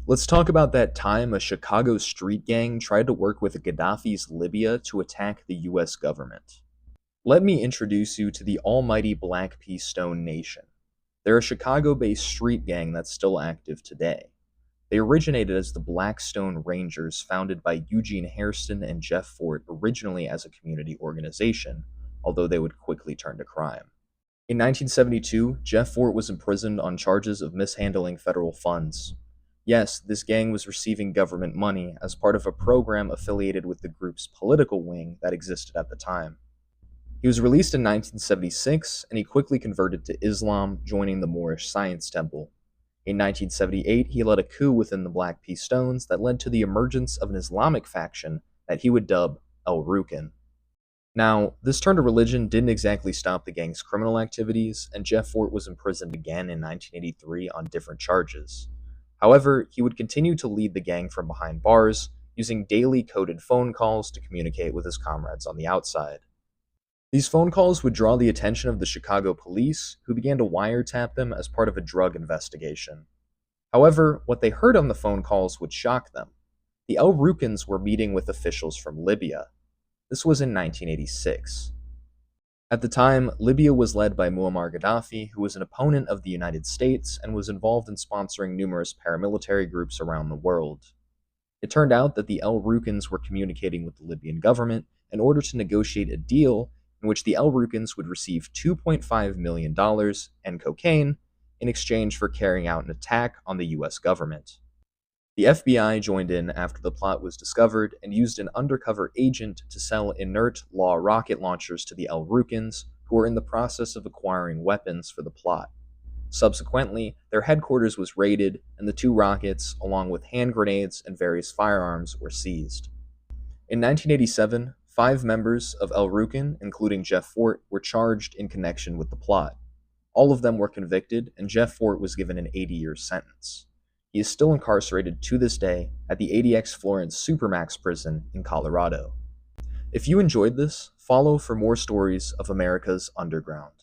Let's talk about that time a Chicago street gang tried to work with Gaddafi's Libya to attack the US government. Let me introduce you to the almighty Black Pea Stone Nation. They're a Chicago based street gang that's still active today. They originated as the Blackstone Rangers, founded by Eugene Hairston and Jeff Fort originally as a community organization, although they would quickly turn to crime. In 1972, Jeff Fort was imprisoned on charges of mishandling federal funds. Yes, this gang was receiving government money as part of a program affiliated with the group's political wing that existed at the time. He was released in 1976, and he quickly converted to Islam, joining the Moorish Science Temple. In 1978, he led a coup within the Black Pea Stones that led to the emergence of an Islamic faction that he would dub El Rukn. Now, this turn to religion didn't exactly stop the gang's criminal activities, and Jeff Fort was imprisoned again in 1983 on different charges. However, he would continue to lead the gang from behind bars, using daily coded phone calls to communicate with his comrades on the outside. These phone calls would draw the attention of the Chicago police, who began to wiretap them as part of a drug investigation. However, what they heard on the phone calls would shock them. The El Rukns were meeting with officials from Libya. This was in 1986. At the time, Libya was led by Muammar Gaddafi, who was an opponent of the United States and was involved in sponsoring numerous paramilitary groups around the world. It turned out that the El Rukns were communicating with the Libyan government in order to negotiate a deal in which the El Rukns would receive $2.5 million and cocaine in exchange for carrying out an attack on the US government. The FBI joined in after the plot was discovered and used an undercover agent to sell inert law rocket launchers to the El Rukns, who were in the process of acquiring weapons for the plot. Subsequently, their headquarters was raided, and the two rockets, along with hand grenades and various firearms, were seized. In 1987, 5 members of El Rukn, including Jeff Fort, were charged in connection with the plot. All of them were convicted, and Jeff Fort was given an 80-year sentence. He is still incarcerated to this day at the ADX Florence Supermax prison in Colorado. If you enjoyed this, follow for more stories of America's underground.